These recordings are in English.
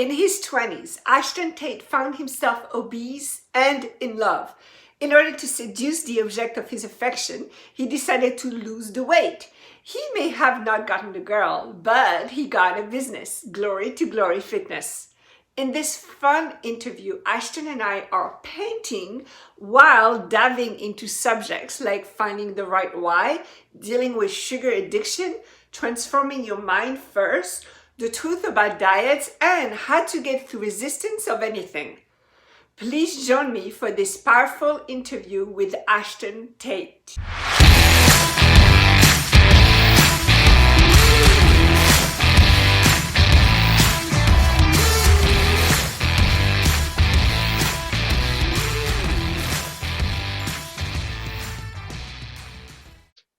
In his 20s, Ashton Tate found himself obese and in love. In order to seduce the object of his affection, he decided to lose the weight. He may have not gotten the girl, but he got a business, Glory to Glory Fitness. In this fun interview, Ashton and I are painting while diving into subjects like finding the right why, dealing with sugar addiction, transforming your mind first, the truth about diets, and how to get through resistance of anything. Please join me for this powerful interview with Ashton Tate.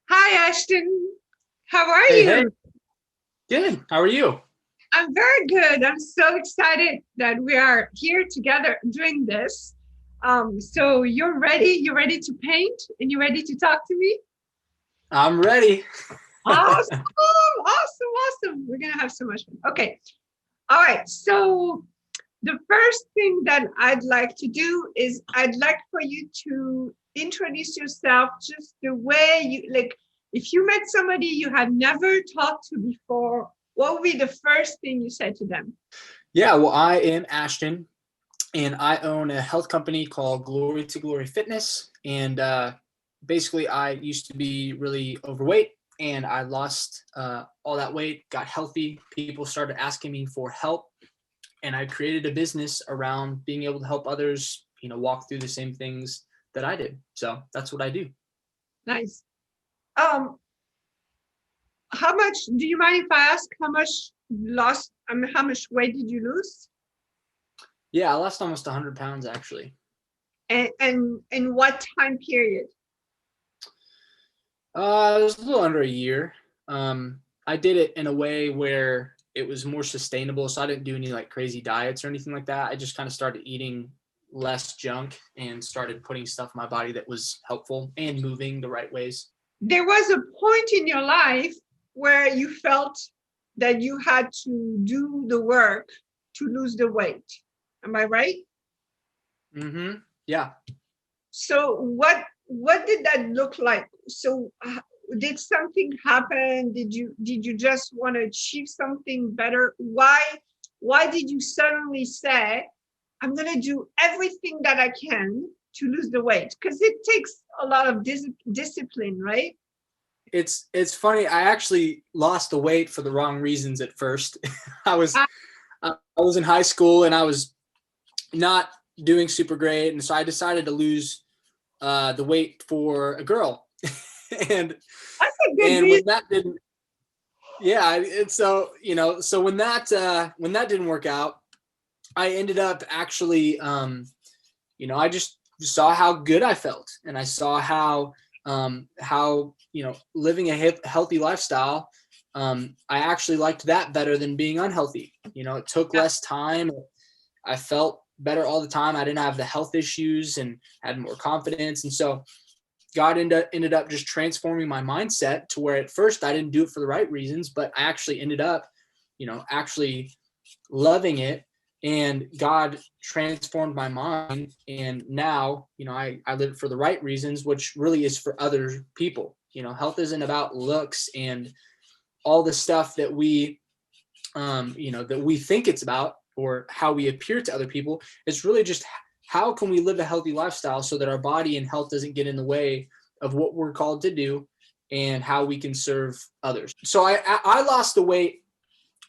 Hi, Ashton. How are Hey, you? hey, good. How are you? I'm very good. I'm so excited that we are here together doing this. So you're ready? You're ready to paint and you're ready to talk to me? I'm ready. Awesome, awesome. We're gonna have so much fun. Okay. All right. So the first thing that I'd like to do is I'd like for you to introduce yourself just the way you like. If you met somebody you had never talked to before, what would be the first thing you said to them? Yeah, well, I am Ashton, and I own a health company called Glory to Glory Fitness. And basically, I used to be really overweight, and I lost all that weight, got healthy. People started asking me for help, and I created a business around being able to help others, walk through the same things that I did. So that's what I do. Nice. Um, how much do you mind if I ask how much lost? I mean, how much weight did you lose? Yeah, I lost almost 100 pounds actually. And in what time period? It was a little under a year. I did it in a way where it was more sustainable. So I didn't do any like crazy diets or anything like that. I just kind of started eating less junk and started putting stuff in my body that was helpful and moving the right ways. There was a point in your life where you felt that you had to do the work to lose the weight. Am I right? Mm-hmm. Yeah. So what did that look like? So did something happen? Did you just want to achieve something better? Why did you suddenly say, I'm going to do everything that I can to lose the weight? Because it takes a lot of discipline, right? It's funny. I actually lost the weight for the wrong reasons at first. I was Uh, I was in high school and I was not doing super great, and so I decided to lose the weight for a girl. and that's a good and reason. when that didn't yeah, and so so when that didn't work out, I ended up actually I just saw how good I felt, and I saw how living a healthy lifestyle, I actually liked that better than being unhealthy. It took Yeah, less time. I felt better all the time. I didn't have the health issues and had more confidence. And so God ended up just transforming my mindset to where at first I didn't do it for the right reasons, but I actually ended up, actually loving it. And God transformed my mind. And now, I live it for the right reasons, which really is for other people. Health isn't about looks and all the stuff that that we think it's about, or how we appear to other people. It's really just how can we live a healthy lifestyle so that our body and health doesn't get in the way of what we're called to do and how we can serve others. So I lost the weight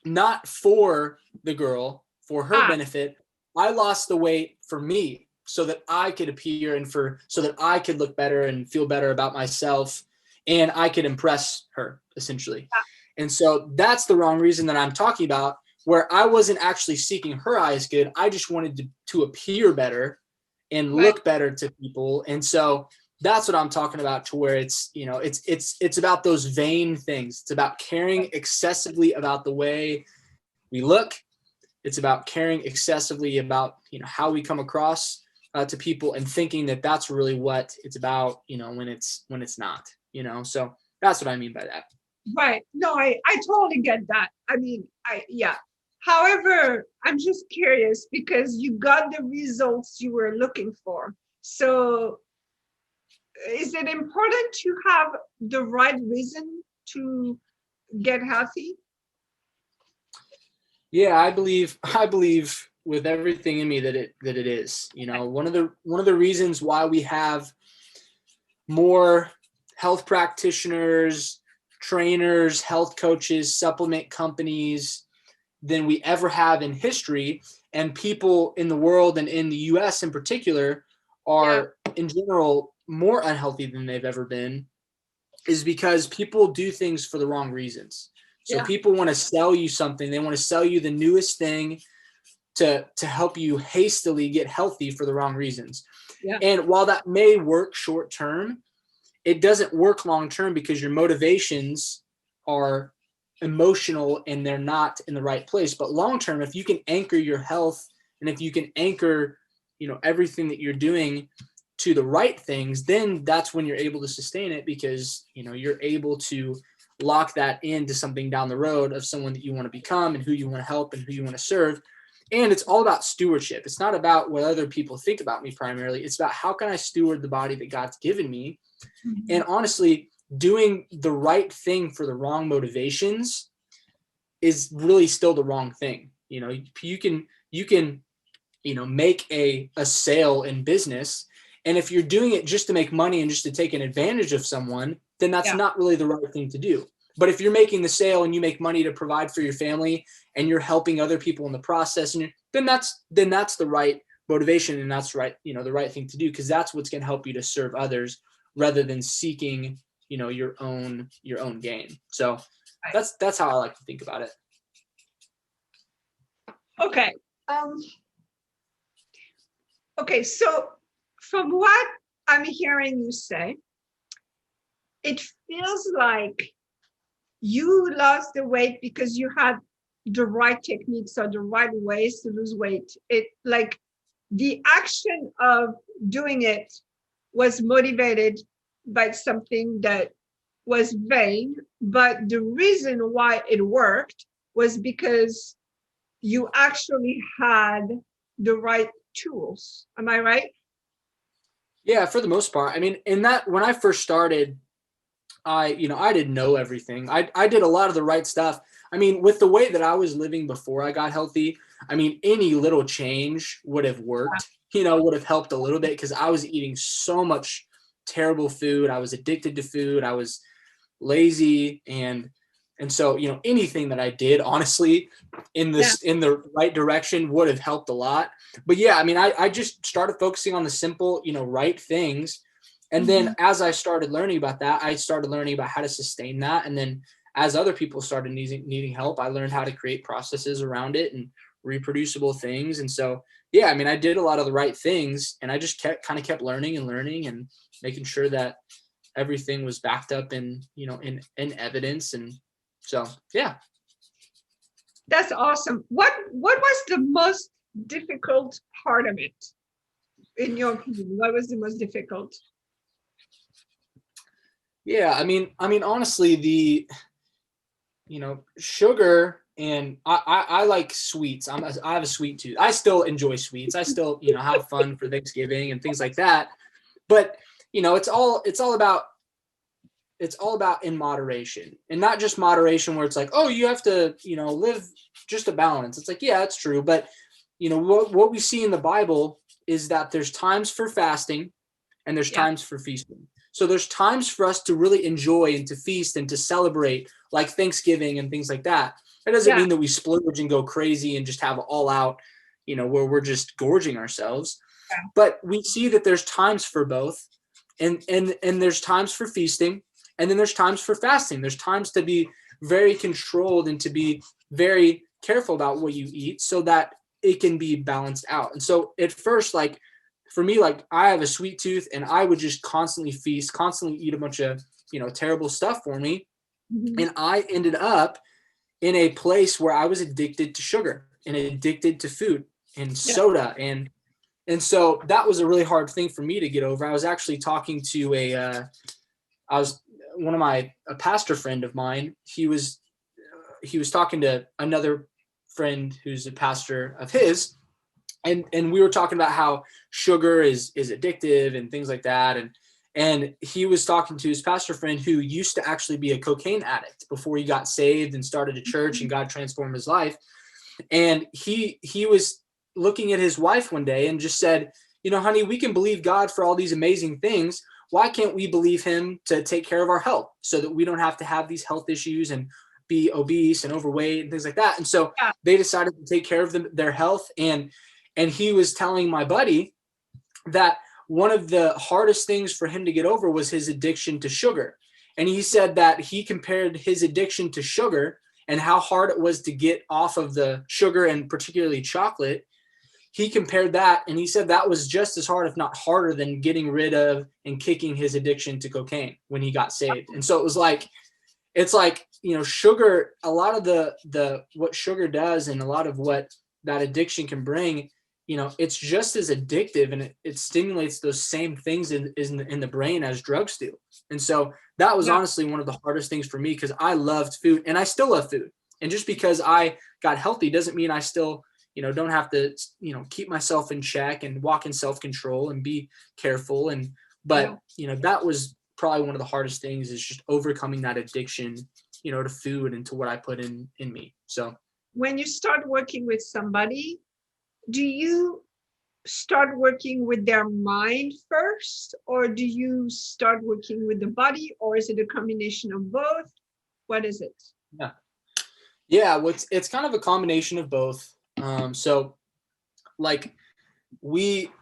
not for the girl, for her ah, benefit. I lost the weight for me so that I could appear and so that I could look better and feel better about myself, and I could impress her essentially. And so that's the wrong reason that I'm talking about, where I wasn't actually seeking her highest good. I just wanted to appear better and right. look better to people. And so that's what I'm talking about, to where it's about those vain things. It's about caring excessively about the way we look. It's about caring excessively about, how we come across to people, and thinking that that's really what it's about, when it's not, so that's what I mean by that. Right. No, I totally get that. I mean, yeah. However, I'm just curious because you got the results you were looking for. So is it important to have the right reason to get healthy? Yeah, I believe with everything in me that it is. You know, one of the reasons why we have more health practitioners, trainers, health coaches, supplement companies than we ever have in history, and people in the world and in the US in particular are in general more unhealthy than they've ever been, is because people do things for the wrong reasons. So Yeah. people want to sell you something. They want to sell you the newest thing to help you hastily get healthy for the wrong reasons. Yeah. And while that may work short term, it doesn't work long term because your motivations are emotional and they're not in the right place. But long term, if you can anchor your health and if you can anchor, everything that you're doing to the right things, then that's when you're able to sustain it, because you're able to lock that into something down the road of someone that you want to become and who you want to help and who you want to serve. And it's all about stewardship. It's not about what other people think about me primarily. It's about how can I steward the body that God's given me. And honestly, doing the right thing for the wrong motivations is really still the wrong thing. You can make a sale in business. And if you're doing it just to make money and just to take an advantage of someone, then that's not really the right thing to do. But if you're making the sale and you make money to provide for your family and you're helping other people in the process, then that's the right motivation, and that's right, the right thing to do, because that's what's going to help you to serve others rather than seeking, your own gain. So that's how I like to think about it. Okay. Okay, so from what I'm hearing you say, it feels like you lost the weight because you had the right techniques or the right ways to lose weight. It like the action of doing it was motivated by something that was vain, but the reason why it worked was because you actually had the right tools. Am I right? Yeah, for the most part. I mean, when I first started, I didn't know everything. I did a lot of the right stuff. I mean, with the way that I was living before I got healthy, I mean, any little change would have worked, would have helped a little bit, because I was eating so much terrible food. I was addicted to food. I was lazy. And so, anything that I did, honestly, in the right direction would have helped a lot. But yeah, I mean, I just started focusing on the simple, right things. And then as I started learning about that, I started learning about how to sustain that. And then as other people started needing help, I learned how to create processes around it and reproducible things. And so, yeah, I mean, I did a lot of the right things, and I just kept learning and making sure that everything was backed up in evidence. And so, yeah. That's awesome. What was the most difficult part of it, in your opinion? What was the most difficult? Yeah, I mean, honestly, the sugar, and I like sweets. I have a sweet tooth. I still enjoy sweets. I still have fun for Thanksgiving and things like that. But it's all about in moderation, and not just moderation where it's like, oh, you have to live just a balance. It's like, yeah, that's true, but what we see in the Bible is that there's times for fasting and there's times for feasting. So there's times for us to really enjoy and to feast and to celebrate, like Thanksgiving and things like that. That doesn't mean that we splurge and go crazy and just have all out, where we're just gorging ourselves. But we see that there's times for both, and there's times for feasting, and then there's times for fasting. There's times to be very controlled and to be very careful about what you eat so that it can be balanced out. And so at first, like, for me, like, I have a sweet tooth, and I would just constantly feast, constantly eat a bunch of, terrible stuff for me. And I ended up in a place where I was addicted to sugar and addicted to food and soda. And so that was a really hard thing for me to get over. I was actually talking to a pastor friend of mine. He was talking to another friend who's a pastor of his, and we were talking about how sugar is addictive and things like that, and he was talking to his pastor friend who used to actually be a cocaine addict before he got saved and started a church and God transformed his life. And he was looking at his wife one day and just said, honey, we can believe God for all these amazing things. Why can't we believe him to take care of our health so that we don't have to have these health issues and be obese and overweight and things like that? And so they decided to take care of their health. And he was telling my buddy that one of the hardest things for him to get over was his addiction to sugar. And he said that he compared his addiction to sugar and how hard it was to get off of the sugar and particularly chocolate. He compared that, and he said that was just as hard, if not harder, than getting rid of and kicking his addiction to cocaine when he got saved. And so it's like, sugar, a lot of the what sugar does and a lot of what that addiction can bring, it's just as addictive, and it stimulates those same things in the brain as drugs do. And so that was honestly one of the hardest things for me, because I loved food and I still love food. And just because I got healthy doesn't mean I still, don't have to, keep myself in check and walk in self-control and be careful. But that was probably one of the hardest things, is just overcoming that addiction, to food and to what I put in me. So when you start working with somebody, do you start working with their mind first, or do you start working with the body, or is it a combination of both? What is it? Yeah. Well, it's kind of a combination of both. So like people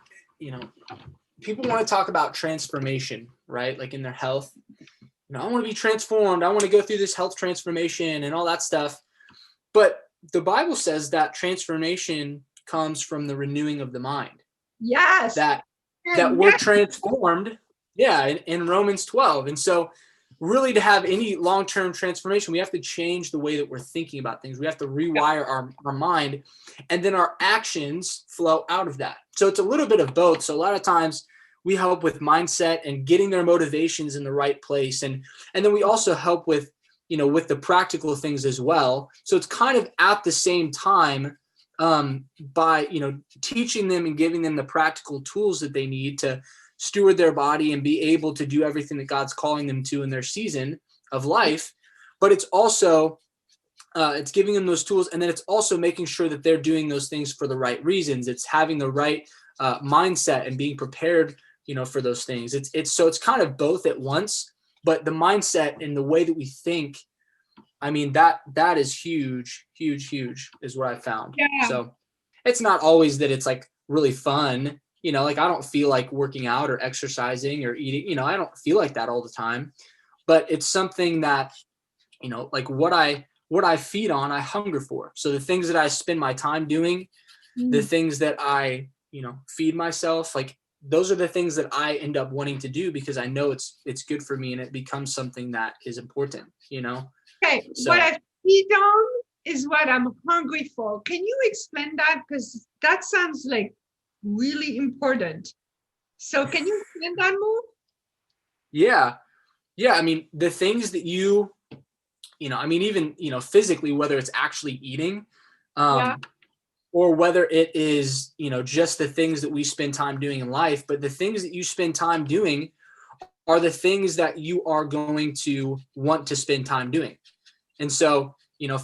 want to talk about transformation, right? Like in their health, I want to be transformed. I want to go through this health transformation and all that stuff. But the Bible says that transformation comes from the renewing of the mind. Yes. That we're transformed. Yeah. In Romans 12. And so really, to have any long-term transformation, we have to change the way that we're thinking about things. We have to rewire our mind, and then our actions flow out of that. So it's a little bit of both. So a lot of times we help with mindset and getting their motivations in the right place. And then we also help with, with the practical things as well. So it's kind of at the same time, by, teaching them and giving them the practical tools that they need to steward their body and be able to do everything that God's calling them to in their season of life. But it's also, it's giving them those tools. And then it's also making sure that they're doing those things for the right reasons. It's having the right mindset and being prepared, for those things. It's kind of both at once, but the mindset and the way that we think, I mean, that is huge, huge, huge is what I found. Yeah. So it's not always that it's like really fun. Like I don't feel like working out or exercising or eating, I don't feel like that all the time, but it's something that, like what I feed on, I hunger for. So the things that I spend my time doing, the things that I, feed myself, like those are the things that I end up wanting to do because I know it's good for me and it becomes something that is important, Okay. So, what I feed on is what I'm hungry for. Can you explain that? Because that sounds like really important. So can you explain that more? Yeah. I mean, the things that even, physically, whether it's actually eating, or whether it is, just the things that we spend time doing in life, but the things that you spend time doing are the things that you are going to want to spend time doing. And so,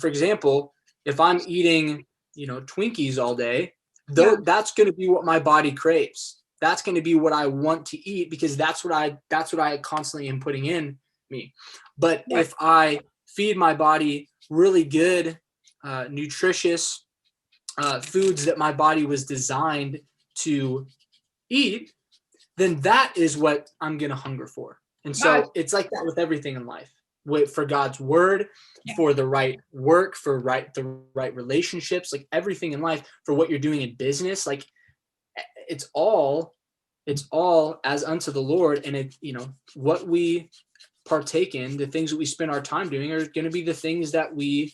for example, if I'm eating, Twinkies all day, that's going to be what my body craves. That's going to be what I want to eat because that's what I constantly am putting in me. But if I feed my body really good, nutritious foods that my body was designed to eat, then that is what I'm going to hunger for. And so it's like that with everything in life. Wait for God's word, for the right work, for the right relationships, like everything in life, for what you're doing in business, like it's all as unto the Lord. And what we partake in, the things that we spend our time doing are going to be the things that we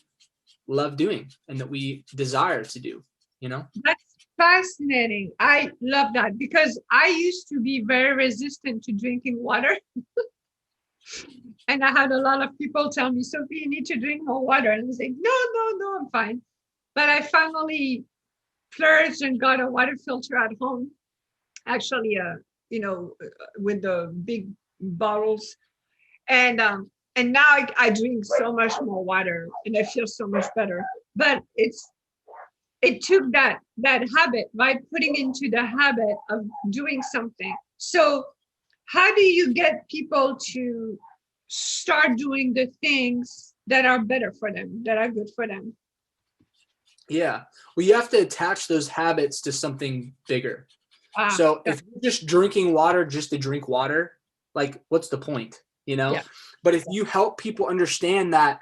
love doing and that we desire to do, That's fascinating. I love that because I used to be very resistant to drinking water. And I had a lot of people tell me, Sophie, you need to drink more water. And I was like, no, I'm fine. But I finally splurged and got a water filter at home. Actually, with the big bottles, and now I drink so much more water, and I feel so much better. But it took that habit, right? Putting into the habit of doing something. So how do you get people to start doing the things that are better for them, that are good for them? Yeah. Well, you have to attach those habits to something bigger. So Yeah, if you're just drinking water just to drink water, like what's the point, you know? yeah, But if you help people understand that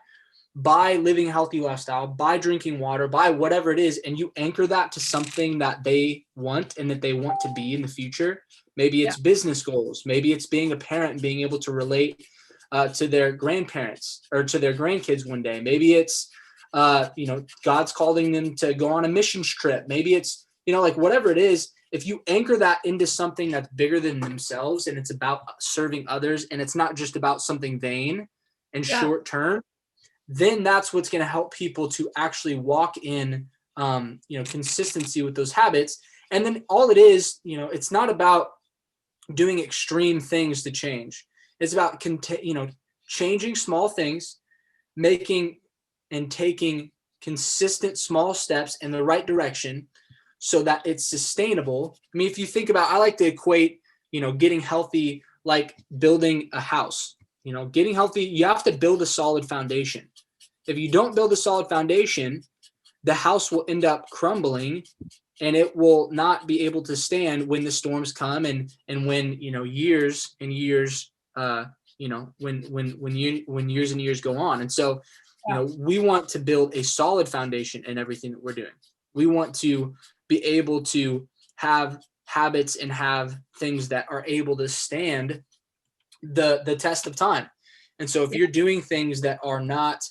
by living a healthy lifestyle, by drinking water, by whatever it is, and you anchor that to something that they want and that they want to be in the future, maybe yeah, it's business goals, maybe it's being a parent and being able to relate to their grandparents or to their grandkids one day. Maybe it's, God's calling them to go on a missions trip. Maybe it's, like whatever it is, if you anchor that into something that's bigger than themselves and it's about serving others and it's not just about something vain and yeah, short term, then that's what's going to help people to actually walk in, consistency with those habits. And then all it is, it's not about doing extreme things to change. It's about, changing small things, making and taking consistent small steps in the right direction so that it's sustainable. I mean, if you think about, I like to equate, getting healthy like building a house. Getting healthy, you have to build a solid foundation. If you don't build a solid foundation, the house will end up crumbling and it will not be able to stand when the storms come and when, years and years, when years and years go on. And so, we want to build a solid foundation in everything that we're doing. We want to be able to have habits and have things that are able to stand the test of time. And so if yeah, you're doing things that are not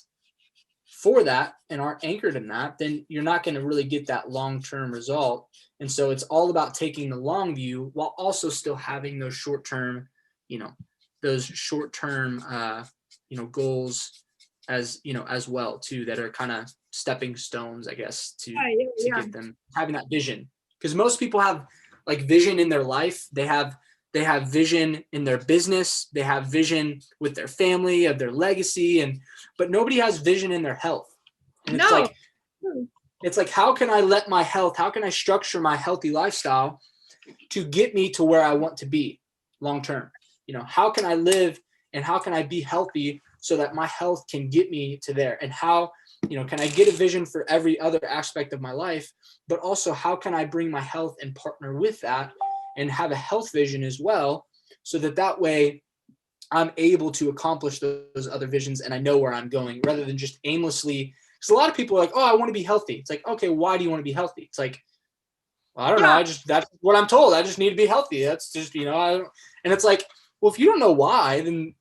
for that and aren't anchored in that, then you're not going to really get that long-term result. And so it's all about taking the long view while also still having those short-term, goals as well too, that are kind of stepping stones, I guess, to yeah, yeah. get them having that vision. Because most people have like vision in their life. They have vision in their business. They have vision with their family, of their legacy, but nobody has vision in their health. And No. it's like, how can I structure my healthy lifestyle to get me to where I want to be long term? How can I live and how can I be healthy so that my health can get me to there? And how, can I get a vision for every other aspect of my life, but also how can I bring my health and partner with that and have a health vision as well, so that way I'm able to accomplish those other visions and I know where I'm going, rather than just aimlessly. Because a lot of people are like, oh, I want to be healthy. It's like, okay, why do you want to be healthy? It's like, well, I don't Yeah, know. That's what I'm told. I just need to be healthy. That's just, and it's like, well, if you don't know why, then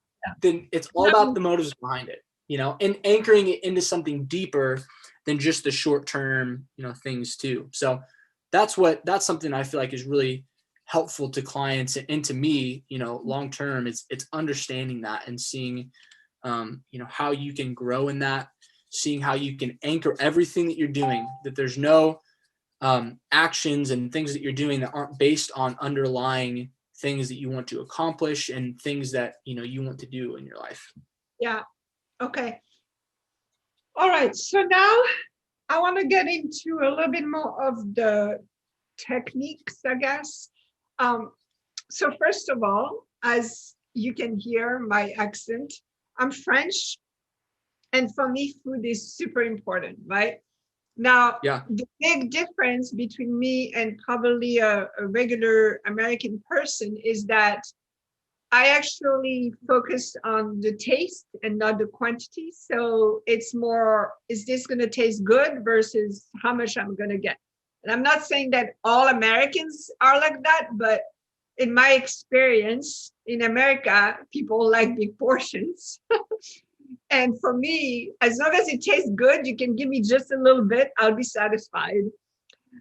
it's all about the motives behind it, and anchoring it into something deeper than just the short term, things too. So that's something I feel like is really helpful to clients and to me, long term. It's understanding that and seeing, how you can grow in that, seeing how you can anchor everything that you're doing, that there's no actions and things that you're doing that aren't based on underlying things that you want to accomplish and things that, you want to do in your life. yeah. Okay. All right. So now I want to get into a little bit more of the techniques, I guess. So first of all, as you can hear my accent, I'm French. And for me, food is super important, right? Now, Yeah. the big difference between me and probably a regular American person is that I actually focus on the taste and not the quantity. So it's more, is this going to taste good versus how much I'm going to get? And I'm not saying that all Americans are like that, but in my experience in America, people like big portions. And for me, as long as it tastes good, you can give me just a little bit, I'll be satisfied.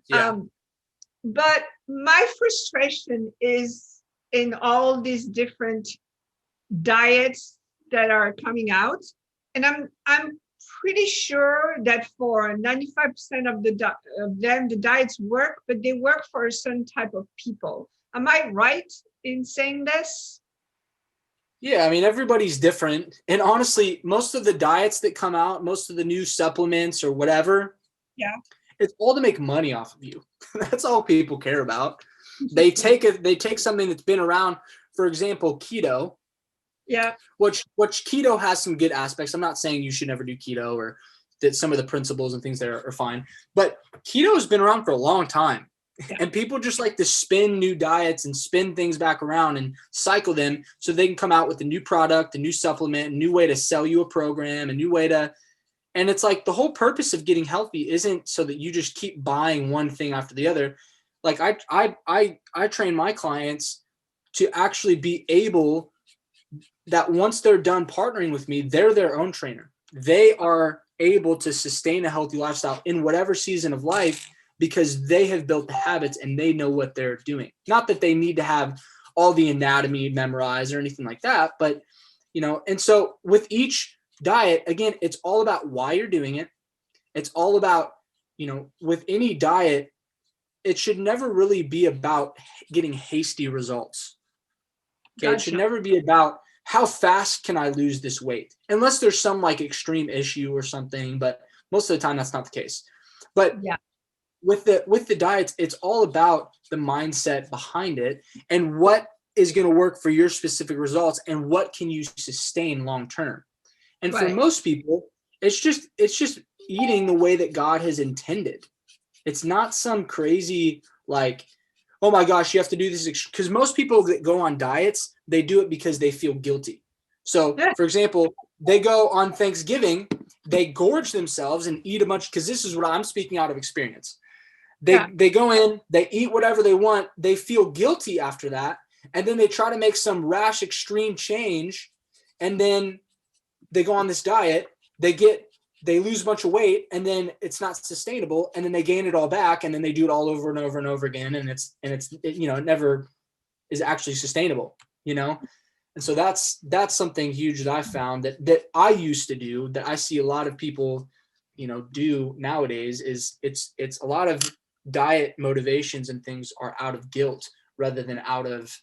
Yeah. But my frustration is in all these different diets that are coming out. And I'm pretty sure that for 95% of them, the diets work, but they work for a certain type of people. Am I right in saying this? Yeah, I mean, everybody's different. And honestly, most of the diets that come out, most of the new supplements or whatever, Yeah. it's all to make money off of you. That's all people care about. They take something that's been around, for example, keto. Yeah. Which keto has some good aspects. I'm not saying you should never do keto or that some of the principles and things there are fine, but keto has been around for a long time. Yeah. And people just like to spin new diets and spin things back around and cycle them so they can come out with a new product, a new supplement, a new way to sell you a program, a new way to, and it's like the whole purpose of getting healthy isn't so that you just keep buying one thing after the other. Like I train my clients to actually be able that once they're done partnering with me, they're their own trainer. They are able to sustain a healthy lifestyle in whatever season of life because they have built the habits and they know what they're doing. Not that they need to have all the anatomy memorized or anything like that, but and so with each diet, again, it's all about why you're doing it. It's all about, with any diet, it should never really be about getting hasty results. Okay. Gotcha. It should never be about how fast can I lose this weight? Unless there's some like extreme issue or something, but most of the time that's not the case. But yeah, with the diets, it's all about the mindset behind it and what is going to work for your specific results and what can you sustain long term. And for most people, it's just eating the way that God has intended. It's not some crazy like, oh my gosh, you have to do this, because most people that go on diets, they do it because they feel guilty. So, for example, they go on Thanksgiving, they gorge themselves and eat a bunch, because this is what I'm speaking out of experience. They go in, they eat whatever they want, they feel guilty after that, and then they try to make some rash extreme change, and then they go on this diet, they lose a bunch of weight, and then it's not sustainable, and then they gain it all back, and then they do it all over and over and over again, and it never is actually sustainable, And so that's something huge that I found that I used to do, that I see a lot of people, do nowadays, is it's a lot of diet motivations and things are out of guilt rather than out of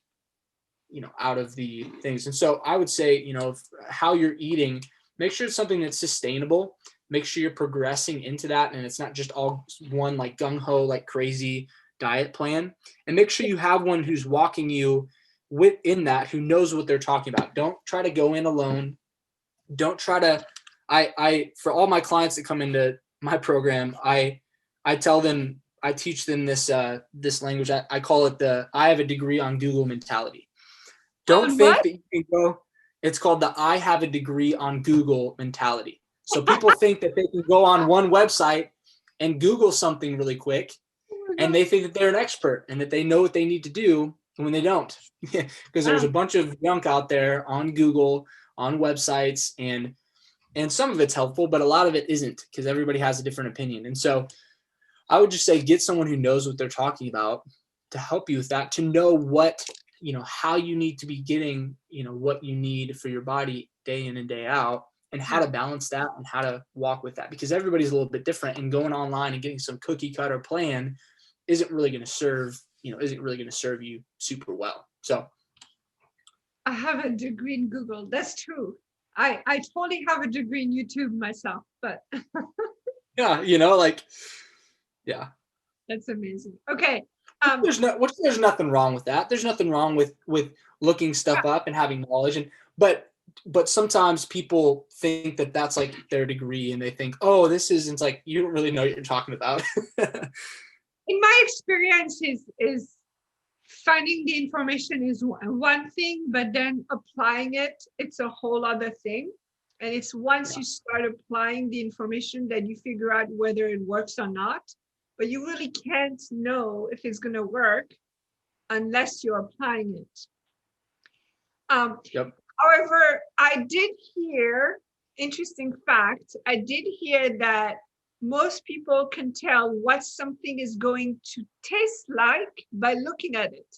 the things. And so I would say, how you're eating, make sure it's something that's sustainable. Make sure you're progressing into that, and it's not just all one like gung-ho, like crazy diet plan. And make sure you have one who's walking you within that, who knows what they're talking about. Don't try to go in alone. Don't try to, I for all my clients that come into my program, I tell them, I teach them this language. I call it I have a degree on Google mentality. Don't think that you can go. It's called the I have a degree on Google mentality. So people think that they can go on one website and Google something really quick, and they think that they're an expert and that they know what they need to do when they don't. Because there's a bunch of junk out there on Google, on websites, and some of it's helpful, but a lot of it isn't, because everybody has a different opinion. And so I would just say, get someone who knows what they're talking about to help you with that, to know what, how you need to be getting, what you need for your body day in and day out, and how to balance that and how to walk with that, because everybody's a little bit different, and going online and getting some cookie cutter plan isn't really going to serve you super well. So I have a degree in Google. That's true. I totally have a degree in YouTube myself, but yeah, yeah. That's amazing. Okay. There's nothing wrong with that. There's nothing wrong with looking stuff up and having knowledge, but sometimes people think that that's like their degree, and they think, oh, this isn't. It's like, you don't really know what you're talking about. In my experience, is finding the information is one thing, but then applying it's a whole other thing. And it's once you start applying the information that you figure out whether it works or not. But you really can't know if it's going to work unless you're applying it. However, I did hear, interesting fact, I did hear that most people can tell what something is going to taste like by looking at it.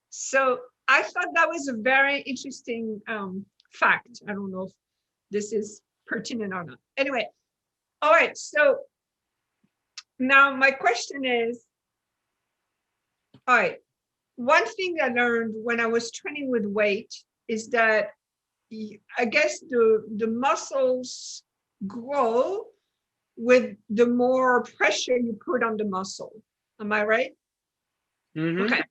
So I thought that was a very interesting fact. I don't know if this is pertinent or not. Anyway, All right. So now my question is, all right, one thing I learned when I was training with weight is that I guess the muscles grow with the more pressure you put on the muscle. Am I right? Mm-hmm. Okay.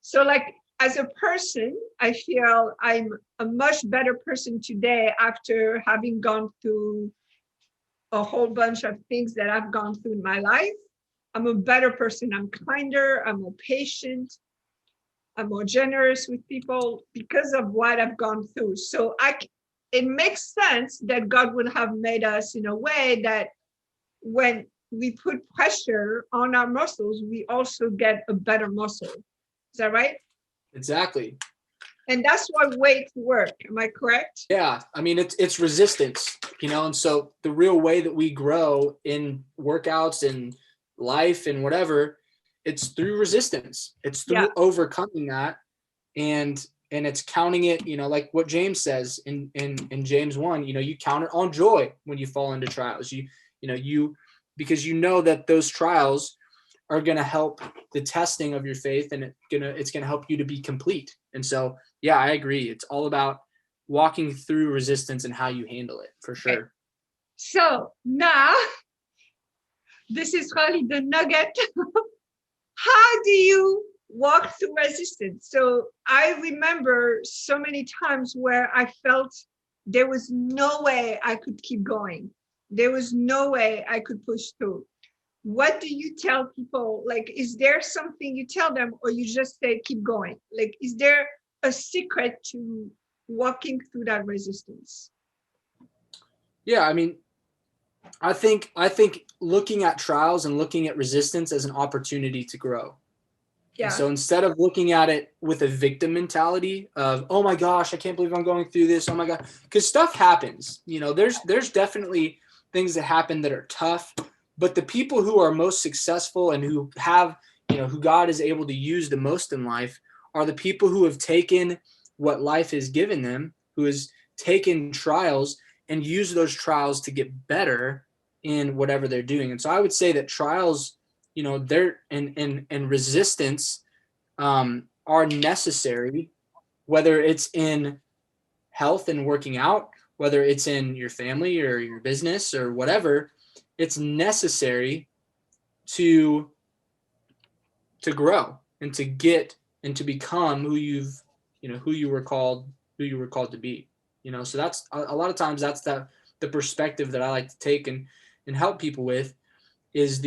So like as a person, I feel I'm a much better person today after having gone through a whole bunch of things that I've gone through in my life. I'm a better person. I'm kinder. I'm more patient. I'm more generous with people because of what I've gone through. So it makes sense that God would have made us in a way that when we put pressure on our muscles, we also get a better muscle. Is that right? Exactly. And that's why weights work. Am I correct? Yeah, I mean it's resistance, and so the real way that we grow in workouts and life and whatever, it's through resistance. It's Yeah. through overcoming that, and it's counting it, like what James says in James 1, you count it on joy when you fall into trials. You because you know that those trials are going to help the testing of your faith, and it's going to help you to be complete. And so, yeah, I agree. It's all about walking through resistance and how you handle it, for sure. Okay. So now, this is really the nugget. How do you walk through resistance? So I remember so many times where I felt there was no way I could keep going. There was no way I could push through. What do you tell people? Like, is there something you tell them, or you just say, keep going? Like, is there a secret to walking through that resistance? Yeah, I mean, I think looking at trials and looking at resistance as an opportunity to grow. Yeah. And so instead of looking at it with a victim mentality of, oh my gosh, I can't believe I'm going through this. Oh my God. Because stuff happens. There's definitely things that happen that are tough. But the people who are most successful and who have, who God is able to use the most in life are the people who have taken what life has given them, who has taken trials and used those trials to get better in whatever they're doing. And so I would say that trials, they're and resistance are necessary, whether it's in health and working out, whether it's in your family or your business or whatever. It's necessary to grow and to get and to become who you were called to be. So that's a lot of times that's the perspective that I like to take and help people with is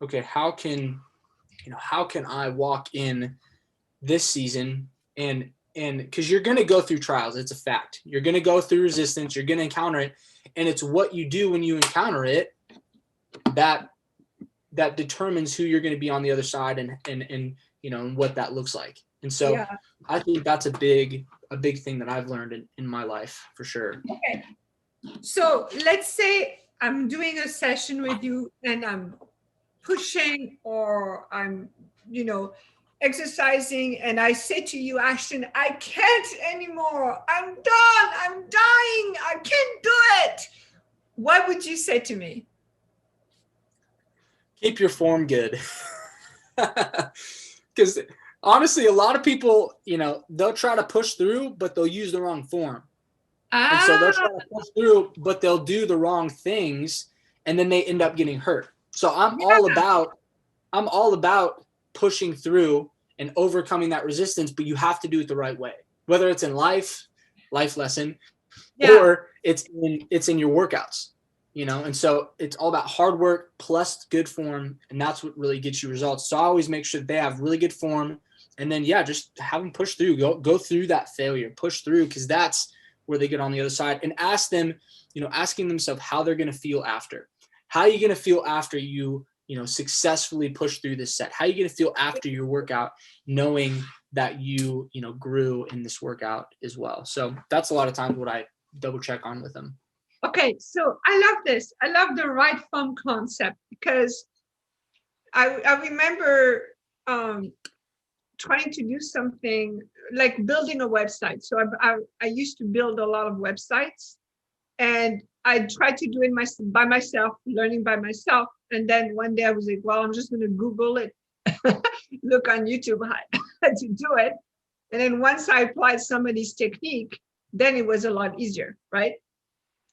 okay, how can I walk in this season and because you're going to go through trials. It's a fact. You're going to go through resistance. You're going to encounter it. And it's what you do when you encounter it that determines who you're going to be on the other side and what that looks like. And so yeah. I think that's a big thing that I've learned in my life, for sure. Okay. So let's say I'm doing a session with you and I'm pushing or I'm, exercising, and I say to you, Ashton, I can't anymore. I'm done. I'm dying. I can't do it. What would you say to me? Keep your form good. Because honestly, a lot of people, they'll try to push through, but they'll use the wrong form. And so they'll try to push through, but they'll do the wrong things, and then they end up getting hurt. So I'm all about pushing through and overcoming that resistance, but you have to do it the right way. Whether it's in life lesson, or it's in your workouts, and so it's all about hard work plus good form, and that's what really gets you results. So I always make sure that they have really good form, and then just have them push through, go through that failure, push through, because that's where they get on the other side, and ask them, asking themselves how they're going to feel after. How are you going to feel after you successfully push through this set? How are you going to feel after your workout, knowing that you grew in this workout as well? So that's a lot of times what I double check on with them. Okay, so I love this. I love the right form concept, because I remember trying to do something like building a website. So I used to build a lot of websites, And I tried to do it by myself, learning by myself. And then one day I was like, well, I'm just going to Google it, look on YouTube how to do it. And then once I applied somebody's technique, then it was a lot easier, right?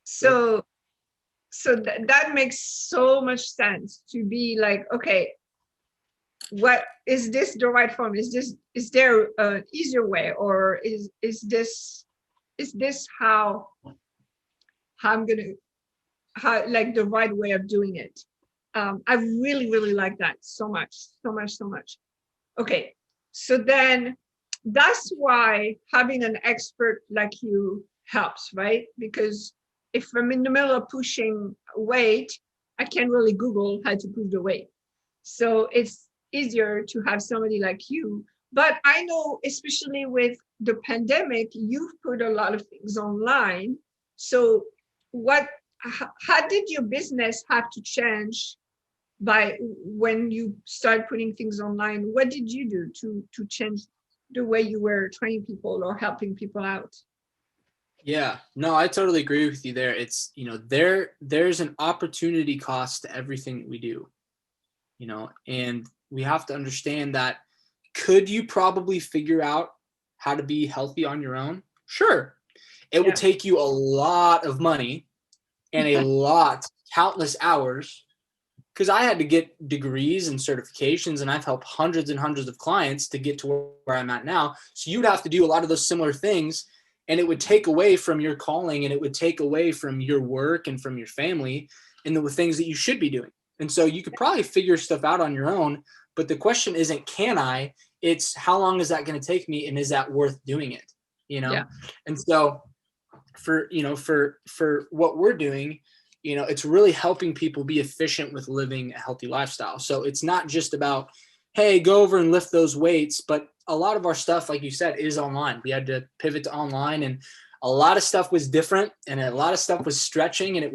So that makes so much sense to be like, okay, what is this the right form? Is there an easier way, or is this how I'm gonna like the right way of doing it? I really like that so much. Okay, so then that's why having an expert like you helps, right? Because if I'm in the middle of pushing weight, I can't really Google how to push the weight. So it's easier to have somebody like you. But I know, especially with the pandemic, you've put a lot of things online. So how did your business have to change by when you started putting things online? What did you do to change the way you were training people or helping people out? Yeah, no, I totally agree with you there. It's, there's an opportunity cost to everything that we do, and we have to understand that. Could you probably figure out how to be healthy on your own? Sure. It would take you a lot of money and countless hours, because I had to get degrees and certifications, and I've helped hundreds and hundreds of clients to get to where I'm at now. So you'd have to do a lot of those similar things, and it would take away from your calling, and it would take away from your work and from your family and the things that you should be doing. And so you could probably figure stuff out on your own, but the question isn't, can I? It's how long is that going to take me, and is that worth doing it? And so for what we're doing, it's really helping people be efficient with living a healthy lifestyle. So it's not just about, hey, go over and lift those weights, but a lot of our stuff, like you said, is online. We had to pivot to online, and a lot of stuff was different, and a lot of stuff was stretching, and it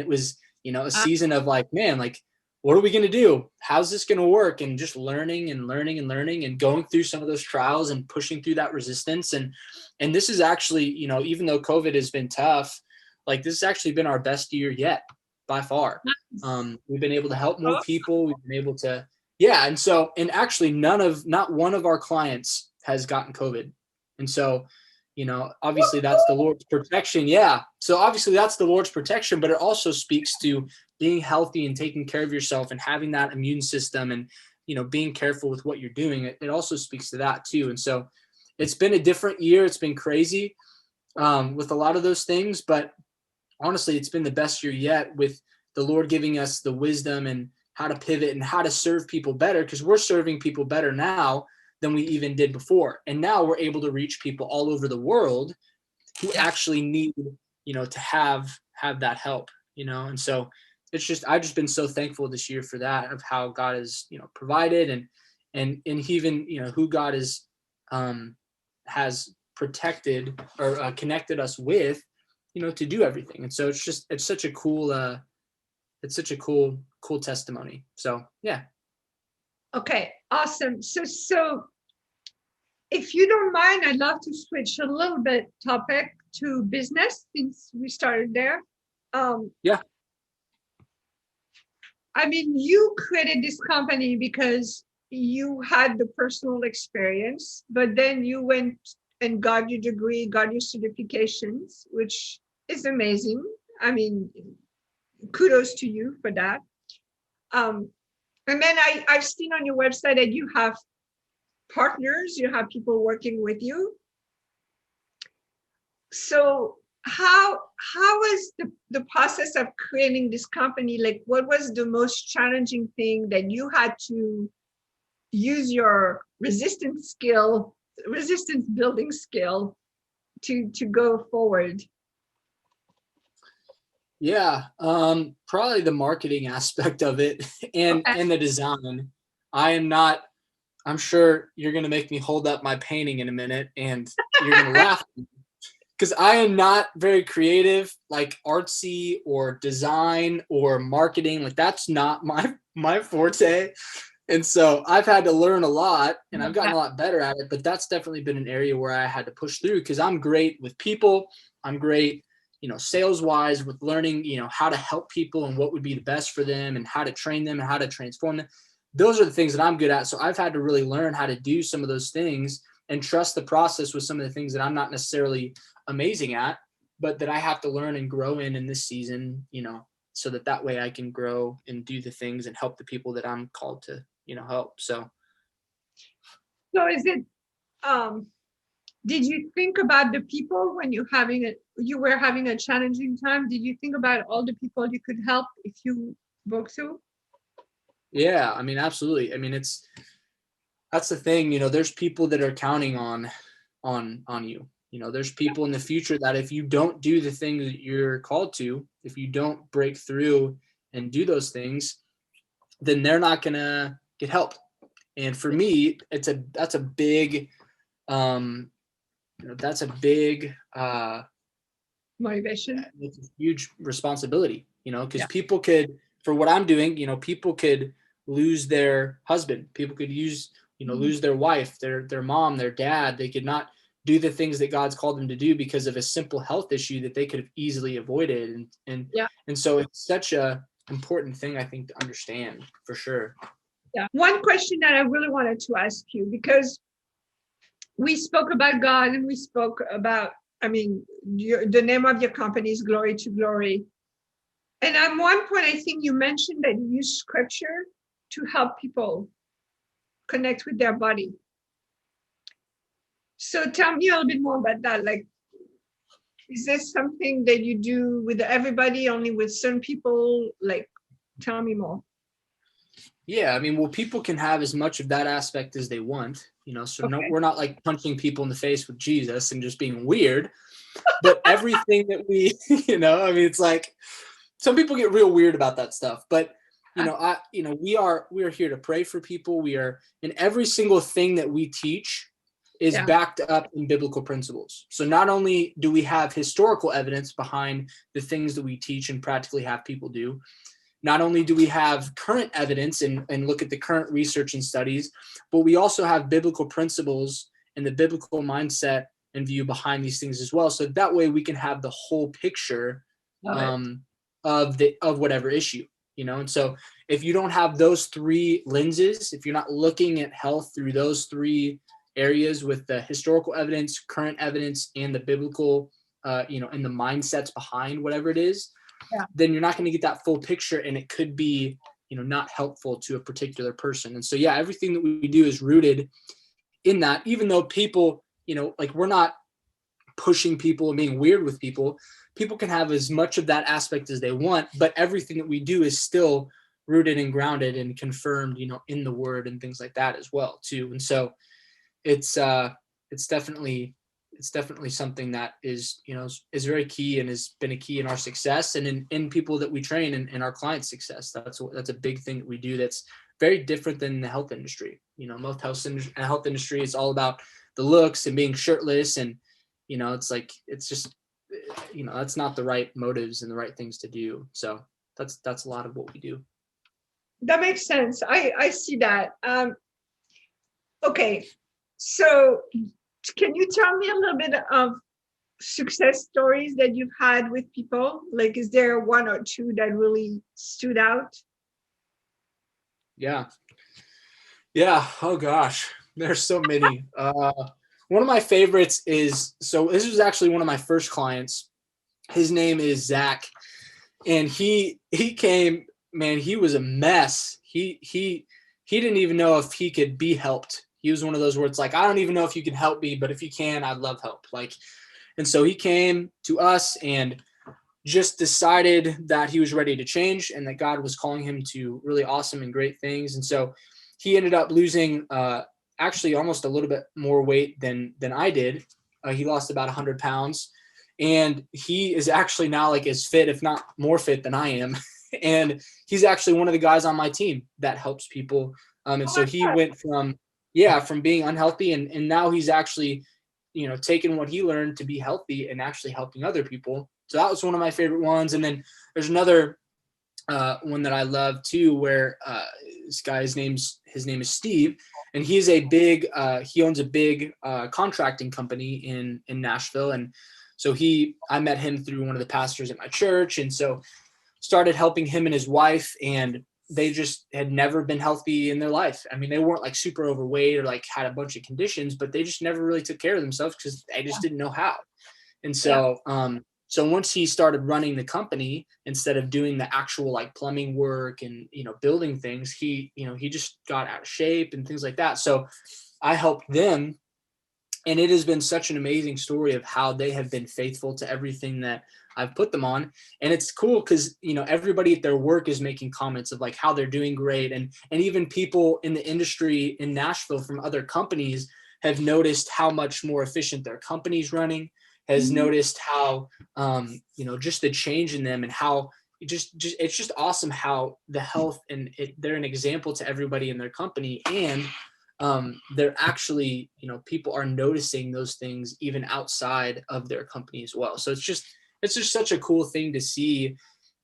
was a season of like, man, like, what are we going to do? How's this going to work? And just learning and going through some of those trials and pushing through that resistance. And this is actually, even though COVID has been tough, like, this has actually been our best year yet by far. We've been able to help more people. We've been able to, and actually not one of our clients has gotten COVID. And so, obviously that's the Lord's protection. Yeah. So obviously that's the Lord's protection, but it also speaks to being healthy and taking care of yourself and having that immune system and, being careful with what you're doing. It also speaks to that too. And so it's been a different year. It's been crazy with a lot of those things, but honestly, it's been the best year yet, with the Lord giving us the wisdom and how to pivot and how to serve people better, because we're serving people better now than we even did before. And now we're able to reach people all over the world who actually need, to have that help, and so I've just been so thankful this year for that, of how God has, provided and even, who God has protected or connected us with, to do everything. And so it's such a cool testimony. So, yeah. Okay, awesome. So if you don't mind, I'd love to switch a little bit topic to business, since we started there. Yeah. I mean, you created this company because you had the personal experience, but then you went and got your degree, got your certifications, which is amazing. I mean, kudos to you for that. And then I've seen on your website that you have partners, you have people working with you. So how was the process of creating this company? Like, what was the most challenging thing that you had to use your resistance building skill to go forward? Yeah, probably the marketing aspect of it and the design. I'm sure you're going to make me hold up my painting in a minute, and you're going to laugh, because I am not very creative, like artsy or design or marketing. Like, that's not my forte. And so I've had to learn a lot, and I've gotten a lot better at it, but that's definitely been an area where I had to push through, because I'm great with people. I'm great, sales wise, with learning, how to help people and what would be the best for them and how to train them and how to transform them. Those are the things that I'm good at. So I've had to really learn how to do some of those things and trust the process with some of the things that I'm not necessarily amazing at, but that I have to learn and grow in this season, so that way I can grow and do the things and help the people that I'm called to, help. So is it, did you think about the people when you were having a challenging time? Did you think about all the people you could help if you broke through? Yeah, I mean, absolutely. I mean, that's the thing, there's people that are counting on you. There's people in the future that if you don't do the things that you're called to, if you don't break through and do those things, then they're not going to get help. And for me, that's a big, Motivation. it's a huge responsibility, because people could, for what I'm doing, people could lose their husband. People could lose their wife, their mom, their dad. They could not do the things that God's called them to do because of a simple health issue that they could have easily avoided. And so it's such a important thing, I think, to understand for sure. Yeah. One question that I really wanted to ask you, because we spoke about God and we spoke about, the name of your company is Glory to Glory. And at one point, I think you mentioned that you use scripture to help people connect with their body. So tell me a little bit more about that. Like, is this something that you do with everybody, only with certain people? Like, tell me more. Yeah, people can have as much of that aspect as they want, so no, we're not like punching people in the face with Jesus and just being weird, but everything that we, it's like some people get real weird about that stuff, but we are here to pray for people. We are, and every single thing that we teach is backed up in biblical principles. So not only do we have historical evidence behind the things that we teach and practically have people do, not only do we have current evidence and look at the current research and studies, but we also have biblical principles and the biblical mindset and view behind these things as well. So that way we can have the whole picture of whatever issue, and so if you don't have those three lenses, if you're not looking at health through those three areas with the historical evidence, current evidence, and the biblical, and the mindsets behind whatever it is, then you're not going to get that full picture, and it could be, not helpful to a particular person. And so, everything that we do is rooted in that, even though people, we're not pushing people and being weird with people. People can have as much of that aspect as they want, but everything that we do is still rooted and grounded and confirmed, in the word and things like that as well too. And so it's definitely something that is very key and has been a key in our success and in people that we train and our clients' success. That's a big thing that we do that's very different than the health industry. Most health industry is all about the looks and being shirtless, and it's just that's not the right motives and the right things to do. So that's a lot of what we do. That makes sense. I see that. Okay, so can you tell me a little bit of success stories that you've had with people? Like, is there one or two that really stood out? Yeah. Oh gosh, there's so many. One of my favorites is, so this was actually one of my first clients. His name is Zach, and he came, man, he was a mess. He didn't even know if he could be helped. He was one of those where it's like, I don't even know if you can help me, but if you can, I'd love help. And so he came to us and just decided that he was ready to change and that God was calling him to really awesome and great things. And so he ended up losing actually almost a little bit more weight than I did. He lost about 100 pounds, and he is actually now like as fit, if not more fit than I am. And he's actually one of the guys on my team that helps people. And so he went from being unhealthy and now he's actually, taking what he learned to be healthy and actually helping other people. So that was one of my favorite ones. And then there's another one that I love too, where this guy, his name is Steve, and he's he owns a big contracting company in Nashville. And So I met him through one of the pastors at my church. And so started helping him and his wife, and they just had never been healthy in their life. I mean, they weren't like super overweight or like had a bunch of conditions, but they just never really took care of themselves because they just didn't know how. And so, so once he started running the company, instead of doing the actual like plumbing work and, building things, he just got out of shape and things like that. So I helped them, and it has been such an amazing story of how they have been faithful to everything that I've put them on. And it's cool because, everybody at their work is making comments of like how they're doing great. And even people in the industry in Nashville from other companies have noticed how much more efficient their company's running, has noticed how, just the change in them, and how it's just awesome how the health and they're an example to everybody in their company. And they're actually, people are noticing those things even outside of their company as well. So it's just such a cool thing to see,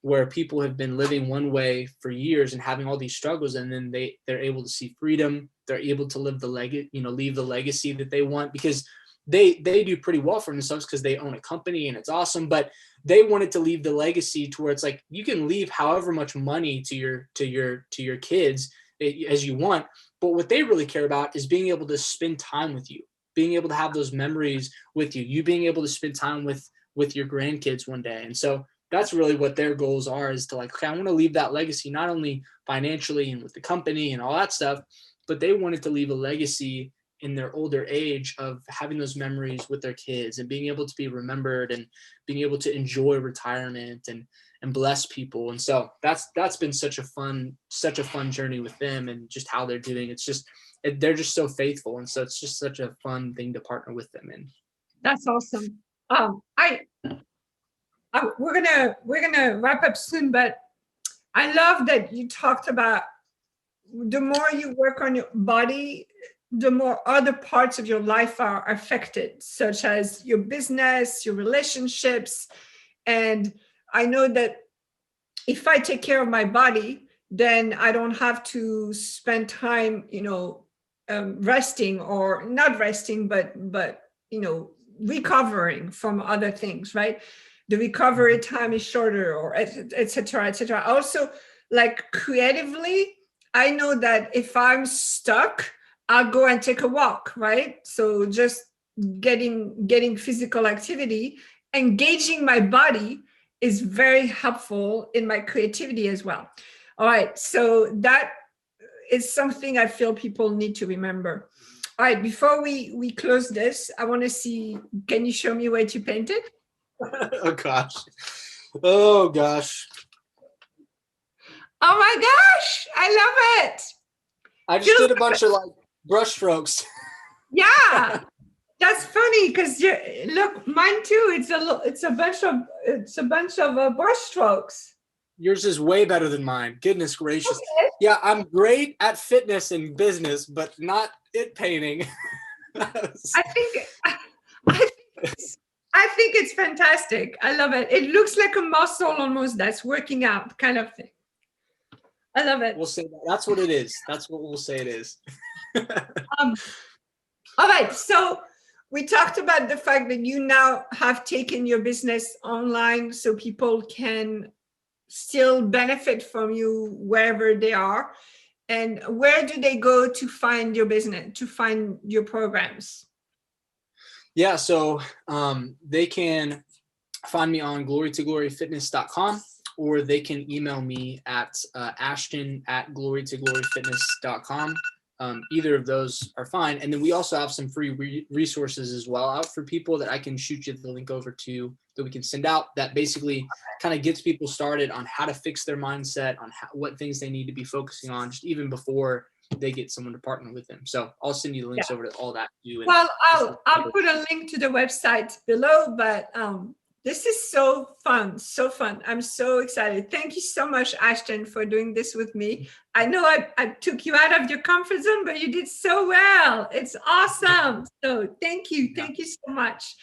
where people have been living one way for years and having all these struggles, and then they're able to see freedom. They're able to leave the legacy that they want, because they do pretty well for themselves because they own a company and it's awesome, but they wanted to leave the legacy to where it's like, you can leave however much money to your kids as you want, but what they really care about is being able to spend time with you, being able to have those memories with you being able to spend time with your grandkids one day. And so that's really what their goals are, is to like, okay, I want to leave that legacy, not only financially and with the company and all that stuff, but they wanted to leave a legacy in their older age of having those memories with their kids and being able to be remembered and being able to enjoy retirement and bless people. And so that's been such a fun journey with them, and just how they're doing. It's just, they're just so faithful. And so it's just such a fun thing to partner with them in. That's awesome. We're gonna wrap up soon, but I love that you talked about the more you work on your body, the more other parts of your life are affected, such as your business, your relationships. And I know that if I take care of my body, then I don't have to spend time, resting, or not resting, but recovering from other things, right? The recovery time is shorter, or et cetera, et cetera. Also, like creatively, I know that if I'm stuck, I'll go and take a walk, right? So just getting physical activity, engaging my body is very helpful in my creativity as well. All right, so that is something I feel people need to remember. All right, before we close this, I want to see, can you show me what you painted? Oh gosh. Oh gosh. Oh my gosh, I love it. I just did a bunch of like brush strokes. Yeah, that's funny because look, mine too. It's a bunch of brush strokes. Yours is way better than mine. Goodness gracious. Okay. Yeah, I'm great at fitness and business, but not at painting. I think it's fantastic. I love it. It looks like a muscle almost that's working out kind of thing. I love it. We'll say that. That's what it is. That's what we'll say it is. All right. So we talked about the fact that you now have taken your business online so people can still benefit from you wherever they are. And where do they go to find your business, to find your programs? Yeah, so they can find me on glorytogloryfitness.com, or they can email me at ashton@glorytogloryfitness.com. Either of those are fine. And then we also have some free resources as well out for people that I can shoot you the link over to, that we can send out, that basically kind of gets people started on how to fix their mindset, on what things they need to be focusing on, just even before they get someone to partner with them. So I'll send you the links over to all that. Well, I'll put a link to the website below, but this is so fun, so fun. I'm so excited. Thank you so much, Ashton, for doing this with me. I know I took you out of your comfort zone, but you did so well. It's awesome. So thank you. Thank you so much.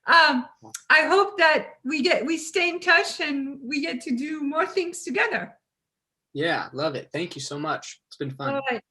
I hope that we stay in touch and we get to do more things together. Yeah, love it. Thank you so much. It's been fun. All right.